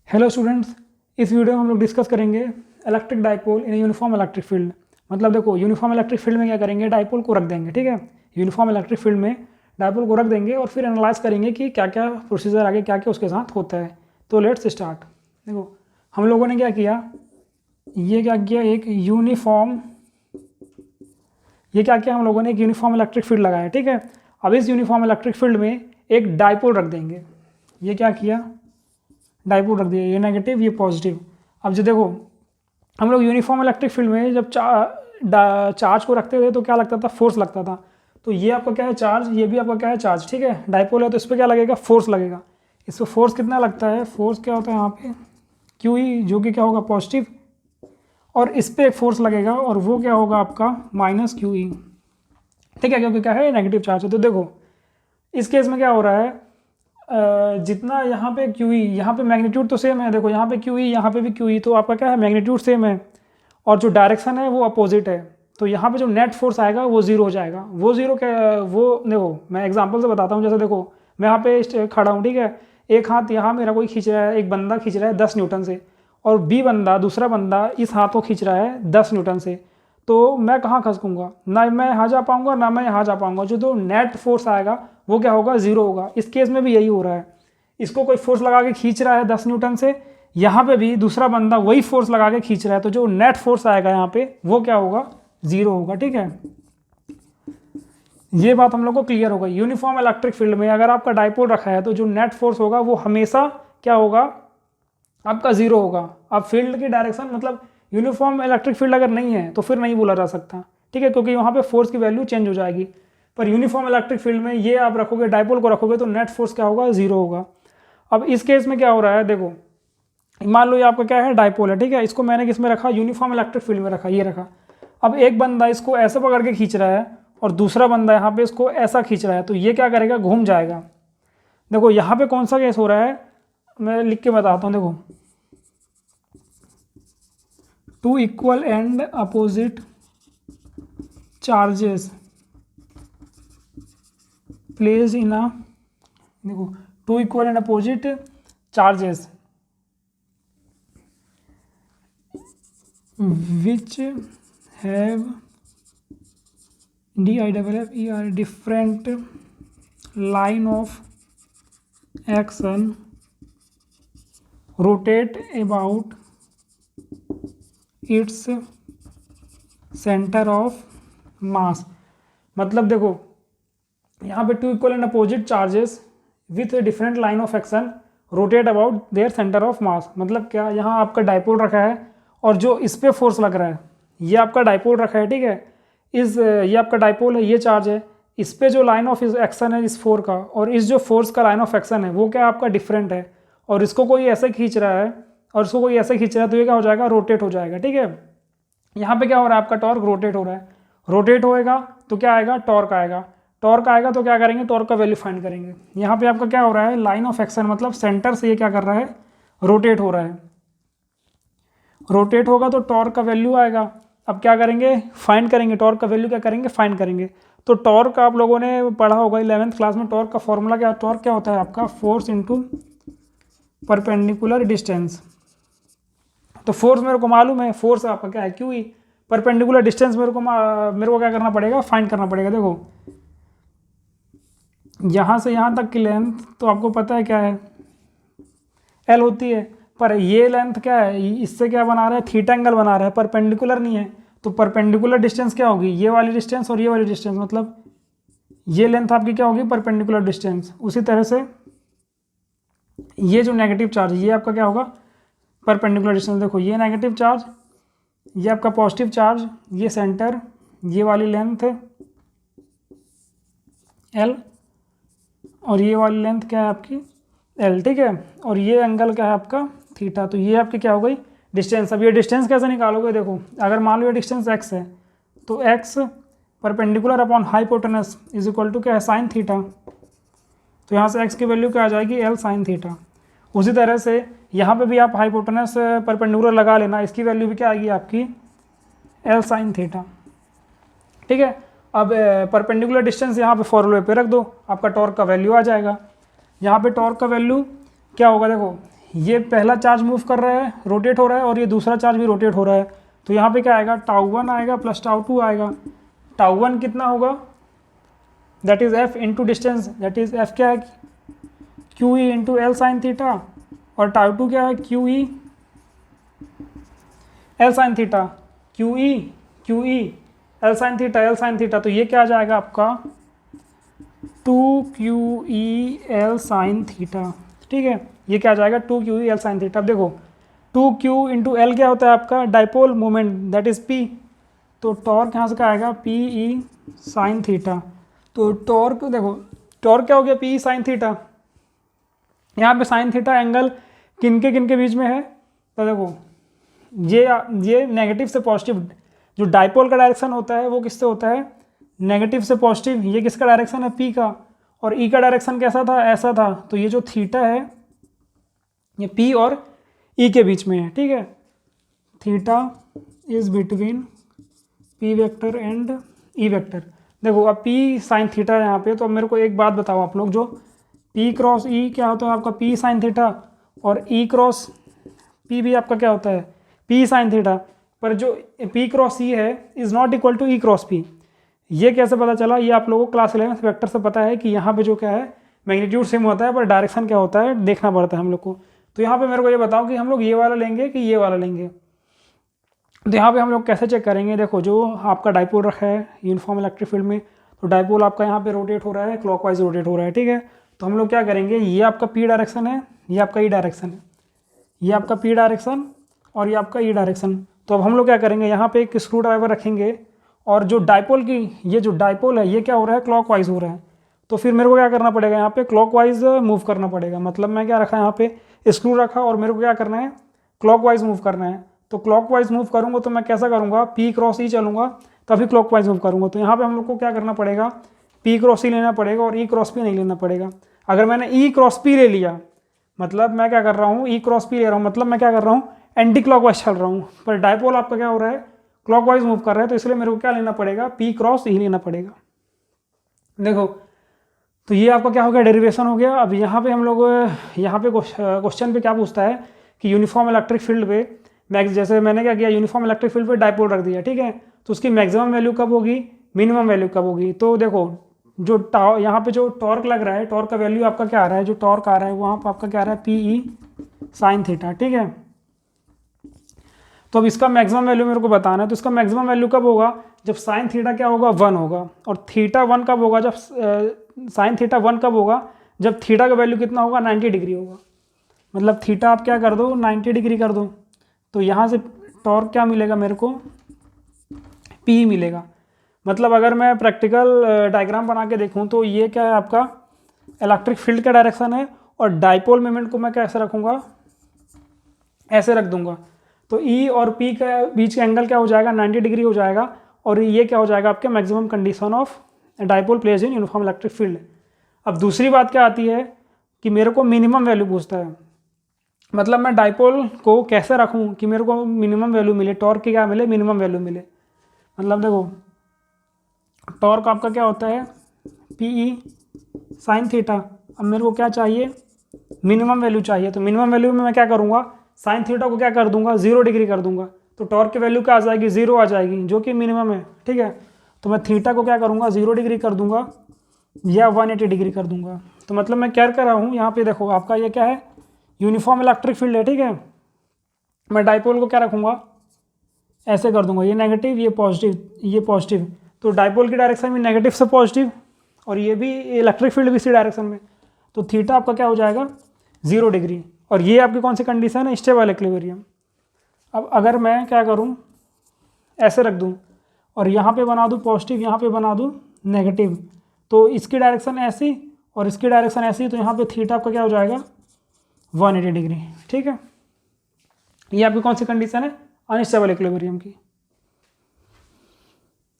Hello students, इस video में हम लोग डिस्कस करेंगे electric dipole in uniform electric field. मतलब देखो, यूनिफॉर्म इलेक्ट्रिक फील्ड में क्या करेंगे, डाइपोल को रख देंगे। ठीक है, यूनिफॉर्म इलेक्ट्रिक फील्ड में डाइपोल को रख देंगे और फिर एनालाइज करेंगे कि क्या क्या प्रोसीजर आगे क्या क्या उसके साथ होता है। तो लेट्स स्टार्ट। देखो, हम लोगों ने क्या किया, ये क्या किया, एक यूनिफॉर्म, ये क्या किया हम लोगों ने, एक यूनिफॉर्म इलेक्ट्रिक फील्ड लगाया। ठीक है, अब इस यूनिफॉर्म इलेक्ट्रिक फील्ड में एक डाइपोल रख देंगे। ये क्या किया, डाइपोल रख दिया, ये नेगेटिव ये पॉजिटिव। अब जो देखो, हम लोग यूनिफॉर्म इलेक्ट्रिक फील्ड में जब चार्ज को रखते थे तो क्या लगता था, फोर्स लगता था। तो ये आपका क्या है, चार्ज, ये भी आपका क्या है, चार्ज। ठीक है, डाइपोल है तो इस पर क्या लगेगा, फोर्स लगेगा। इस पर फोर्स कितना लगता है, फोर्स क्या होता है यहाँ पे, क्यू ई, जो कि क्या होगा, पॉजिटिव। और इस पर एक फोर्स लगेगा और वो क्या होगा आपका, माइनस क्यू ई। ठीक है, क्योंकि क्या है, नेगेटिव चार्ज है। तो देखो, इस केस में क्या हो रहा है, जितना यहाँ पे क्यू ई, यहाँ पे मैग्नीट्यूड तो सेम है। देखो, यहाँ पे क्यू ई, यहाँ पे भी क्यू ई, तो आपका क्या है, मैग्नीट्यूड सेम है और जो डायरेक्शन है वो अपोजिट है। तो यहाँ पे जो नेट फोर्स आएगा वो जीरो हो जाएगा। वो जीरो क्या, वो देखो मैं एग्जांपल से बताता हूँ। जैसे देखो, मैं यहाँ पे खड़ा हूँ, ठीक है, एक हाथ यहाँ मेरा कोई खींच रहा है, एक बंदा खींच रहा है 10 न्यूटन से, और बी बंदा, दूसरा बंदा इस हाथ को खींच रहा है 10 न्यूटन से। तो मैं कहाँ खसकूंगा, ना मैं यहाँ जा पाऊंगा ना मैं यहाँ जा पाऊंगा। जो तो नेट फोर्स आएगा वो क्या होगा, जीरो होगा। इस केस में भी यही हो रहा है, इसको कोई फोर्स लगा के खींच रहा है 10 न्यूटन से, यहाँ पे भी दूसरा बंदा वही फोर्स लगा के खींच रहा है। तो जो नेट फोर्स आएगा यहाँ पे वो क्या होगा, जीरो होगा। ठीक है, ये बात हम लोग को क्लियर हो गई। यूनिफॉर्म इलेक्ट्रिक फील्ड में अगर आपका डाइपोल रखा है तो जो नेट फोर्स होगा वो हमेशा क्या होगा, आपका जीरो होगा। अब फील्ड की डायरेक्शन, मतलब यूनिफॉर्म इलेक्ट्रिक फील्ड अगर नहीं है तो फिर नहीं बोला जा सकता। ठीक है, क्योंकि वहाँ पे फोर्स की वैल्यू चेंज हो जाएगी। पर यूनिफॉर्म इलेक्ट्रिक फील्ड में ये आप रखोगे, डाइपोल को रखोगे तो नेट फोर्स क्या होगा, जीरो होगा। अब इस केस में क्या हो रहा है, देखो मान लो ये आपका क्या है, डाइपोल है। ठीक है, इसको मैंने किस में रखा, यूनिफॉर्म इलेक्ट्रिक फील्ड में रखा, ये रखा। अब एक बंदा इसको ऐसे पकड़ के खींच रहा है और दूसरा बंदा यहाँ पे इसको ऐसा खींच रहा है, तो ये क्या करेगा, घूम जाएगा। देखो यहाँ पे कौन सा केस हो रहा है, मैं लिख के बताता हूँ। देखो, two equal and opposite charges place in a, देखो two equal and opposite charges which have DIFFER different line of action rotate about its center of mass। मतलब देखो, यहाँ पे two equal and opposite charges with different line of action rotate about their centre of mass. मतलब क्या, यहाँ आपका dipole रखा है और जो इस पे फोर्स लग रहा है, ये आपका डाइपोल रखा है। ठीक है, ये आपका डाइपोल है, ये चार्ज है, इस पे जो लाइन ऑफ एक्शन है इस फोर का, और इस जो फोर्स का लाइन ऑफ एक्शन है वो क्या आपका डिफरेंट है। और इसको कोई ऐसे खींच रहा है और इसको कोई ऐसे खींच रहा है, तो ये क्या हो जाएगा, रोटेट हो जाएगा। ठीक है, यहाँ पे क्या हो रहा है, आपका टॉर्क रोटेट हो रहा है। रोटेट होएगा तो क्या आएगा, टॉर्क आएगा। टॉर्क आएगा तो क्या करेंगे, टॉर्क का वैल्यू फाइंड करेंगे। यहाँ पे आपका क्या हो रहा है, लाइन ऑफ एक्शन, मतलब सेंटर से ये क्या कर रहा है, रोटेट हो रहा है। रोटेट होगा तो टॉर्क का वैल्यू आएगा। अब क्या करेंगे, फाइंड करेंगे, टॉर्क का वैल्यू क्या करेंगे, फाइंड करेंगे। तो टॉर्क आप लोगों ने पढ़ा होगा 11th क्लास में, टॉर्क का फॉर्मूला क्या, टॉर्क क्या होता है आपका, फोर्स इंटू परपेंडिकुलर डिस्टेंस। तो फोर्स मेरे को मालूम है, फोर्स आपका क्या है, क्यू ई। परपेंडिकुलर डिस्टेंस मेरे को क्या करना पड़ेगा, फाइंड करना पड़ेगा। देखो, यहाँ से यहाँ तक की लेंथ तो आपको पता है क्या है, एल होती है। पर ये लेंथ क्या है, इससे क्या बना रहा है, थीटा एंगल बना रहा है, परपेंडिकुलर नहीं है। तो परपेंडिकुलर डिस्टेंस क्या होगी, ये वाली डिस्टेंस और ये वाली डिस्टेंस, मतलब ये लेंथ आपकी क्या होगी, परपेंडिकुलर डिस्टेंस। उसी तरह से ये जो नेगेटिव चार्ज, ये आपका क्या होगा, परपेंडिकुलर डिस्टेंस। देखो, ये नेगेटिव चार्ज, ये आपका पॉजिटिव चार्ज, ये सेंटर, ये वाली लेंथ एल, और ये वाली लेंथ क्या है आपकी, एल। ठीक है, और ये एंगल क्या है आपका, थीटा। तो ये आपकी क्या हो गई, डिस्टेंस। अब ये डिस्टेंस कैसे निकालोगे, देखो अगर मान लो ये डिस्टेंस एक्स है तो X perpendicular upon hypotenuse is equal to क्या है, साइन थीटा। तो यहाँ से एक्स की वैल्यू क्या आ जाएगी, एल साइन थीटा। उसी तरह से यहाँ पे भी आप हाइपोटेनस परपेंडिकुलर लगा लेना, इसकी वैल्यू भी क्या आएगी आपकी, एल साइन थीटा। ठीक है, अब परपेंडिकुलर डिस्टेंस यहाँ पे फॉर्मूले पे रख दो, आपका टॉर्क का वैल्यू आ जाएगा। यहाँ पे टॉर्क का वैल्यू क्या होगा, देखो ये पहला चार्ज मूव कर रहा है, रोटेट हो रहा है, और ये दूसरा चार्ज भी रोटेट हो रहा है। तो यहाँ पे क्या आएगा, τ1 आएगा प्लस τ2 आएगा। τ1 कितना होगा, that is F into distance, that is F क्या है, Q E into L sine theta, और τ2 क्या है, Q E L sine theta, Q E L sine theta. तो ये क्या आ जाएगा आपका 2QE L साइन थीटा, ठीक है। ये क्या आ जाएगा 2QE L साइन थीटा। अब देखो 2Q इंटू एल क्या होता है आपका, dipole moment, that is P। तो टॉर्क यहाँ से क्या आएगा, PE साइन थीटा। तो टॉर्क देखो, टॉर्क क्या हो गया, PE साइन थीटा। यहाँ पे साइन थीटा एंगल किन के बीच में है, तो देखो ये नेगेटिव से पॉजिटिव, जो डाइपोल का डायरेक्शन होता है वो किससे होता है, नेगेटिव से पॉजिटिव। ये किसका डायरेक्शन है, P का, और E का डायरेक्शन कैसा था, ऐसा था। तो ये जो थीटा है ये P और E के बीच में है, ठीक है। Theta is between P vector and E vector. देखो अब P साइन थीटा है यहाँ पे, तो अब मेरे को एक बात बताओ आप लोग, जो P क्रॉस E क्या होता है आपका, P साइन थीटा, और E क्रॉस P भी आपका क्या होता है, P साइन थीटा। पर जो P क्रॉस E है is not equal to E cross P। ये कैसे पता चला, ये आप लोगों को क्लास 11 वेक्टर से पता है कि यहाँ पे जो क्या है, मैग्नीट्यूड सेम होता है पर डायरेक्शन क्या होता है देखना पड़ता है हम लोग को। तो यहाँ पे मेरे को ये बताओ कि हम लोग ये वाला लेंगे कि ये वाला लेंगे। तो यहाँ पे हम लोग कैसे चेक करेंगे, देखो जो आपका डाइपोल रखा है यूनिफॉर्म इलेक्ट्रिक फील्ड में, तो डाइपोल आपका यहाँ पे रोटेट हो रहा है, क्लॉकवाइज रोटेट हो रहा है, ठीक है। तो हम लोग क्या करेंगे, ये आपका P डायरेक्शन है, ये आपका E डायरेक्शन है, ये आपका P डायरेक्शन और ये आपका E डायरेक्शन। तो अब हम लोग क्या करेंगे, यहाँ पे एक स्क्रू ड्राइवर रखेंगे, और जो डाइपोल की, ये जो डाइपोल है ये क्या हो रहा है, क्लॉकवाइज हो रहा है। तो फिर मेरे को क्या करना पड़ेगा, यहाँ पे क्लॉकवाइज मूव करना पड़ेगा। मतलब मैं क्या रखा यहाँ पे, स्क्रू रखा, और मेरे को क्या करना है, क्लॉकवाइज मूव करना है। तो क्लॉकवाइज मूव करूँगा तो मैं कैसा करूँगा, P क्रॉस E चलूँगा तभी क्लॉकवाइज मूव करूँगा। तो यहाँ पे हम लोग को क्या करना पड़ेगा, P क्रॉस E लेना पड़ेगा और E क्रॉस P नहीं लेना पड़ेगा। अगर मैंने E क्रॉस P ले लिया, मतलब मैं क्या कर रहा हूँ, E क्रॉस P ले रहा हूँ, मतलब मैं क्या कर रहा हूँ, एंटी क्लॉकवाइज चल रहा हूँ। पर डाइपोल आपका क्या हो रहा है, क्लॉकवाइज मूव कर रहा है, तो इसलिए मेरे को क्या लेना पड़ेगा, P क्रॉस E लेना पड़ेगा। देखो तो ये आपका क्या हो गया, डेरिवेशन हो गया। अब यहाँ पे हम लोग, यहाँ पे क्वेश्चन पे क्या पूछता है कि यूनिफॉर्म इलेक्ट्रिक फील्ड पे जैसे मैंने क्या किया, यूनिफॉर्म इलेक्ट्रिक फील्ड पे डाइपोल रख दिया, ठीक है। तो उसकी मैक्सिमम वैल्यू कब होगी, मिनिमम वैल्यू कब होगी। तो देखो जो यहाँ पे जो टॉर्क लग रहा है, टॉर्क का वैल्यू आपका क्या आ रहा है, जो टॉर्क आ रहा है वहाँ पर आपका क्या आ रहा है, PE साइन थीटा, ठीक है। तो अब इसका मैक्सिमम वैल्यू मेरे को बताना है। तो इसका मैक्सिमम वैल्यू कब होगा, जब साइन थीटा क्या होगा, 1 होगा। और थीटा 1 कब होगा, जब साइन थीटा 1 कब होगा, जब थीटा का वैल्यू कितना होगा, 90 डिग्री होगा। मतलब थीटा आप क्या कर दो, 90 डिग्री कर दो। तो यहाँ से टॉर्क क्या मिलेगा मेरे को, P मिलेगा। मतलब अगर मैं प्रैक्टिकल डायग्राम बना के देखूँ तो ये क्या है आपका इलेक्ट्रिक फील्ड का डायरेक्शन है, और डाइपोल मोमेंट को मैं कैसे रखूँगा, ऐसे रख दूंगा। तो E और P का बीच का एंगल क्या हो जाएगा, 90 डिग्री हो जाएगा। और ये क्या हो जाएगा आपके maximum condition of dipole place in uniform electric field. अब दूसरी बात क्या आती है कि मेरे को मिनिमम वैल्यू पूछता है। मतलब मैं डाइपोल को कैसे रखूं कि मेरे को मिनिमम वैल्यू मिले, टॉर्क की क्या मिले, मिनिमम वैल्यू मिले। मतलब देखो टॉर्क आपका क्या होता है, PE साइन थीटा। अब मेरे को क्या चाहिए, मिनिमम वैल्यू चाहिए। तो मिनिमम वैल्यू में मैं क्या करूँगा, साइन थीटा को क्या कर दूंगा, 0 डिग्री कर दूंगा। तो टॉर्क की वैल्यू क्या आ जाएगी, 0 आ जाएगी, जो कि मिनिमम है, ठीक है। तो मैं थीटा को क्या करूँगा, 0 डिग्री कर दूंगा या 180 डिग्री कर दूंगा। तो मतलब मैं क्या कर रहा हूँ, यहाँ पे देखो आपका ये क्या है, यूनिफॉर्म इलेक्ट्रिक फील्ड है, ठीक है। मैं डाइपोल को क्या रखूँगा, ऐसे कर दूंगा, ये नेगेटिव ये पॉजिटिव, ये पॉजिटिव। तो डाइपोल की डायरेक्शन में नेगेटिव से पॉजिटिव, और ये भी इलेक्ट्रिक फील्ड भी इसी डायरेक्शन में। तो थीटा आपका क्या हो जाएगा, 0 डिग्री। और ये आपकी कौन सी कंडीशन है, स्टेबल इक्विलिब्रियम। अब अगर मैं क्या करूं, ऐसे रख दूं और यहाँ पे बना दूं पॉजिटिव, यहाँ पे बना दूं नेगेटिव, तो इसकी डायरेक्शन ऐसी और इसकी डायरेक्शन ऐसी, तो यहाँ पे थीटा आपका क्या हो जाएगा, 180 डिग्री, ठीक है। ये आपकी कौन सी कंडीशन है, अनस्टेबल इक्विलिब्रियम की।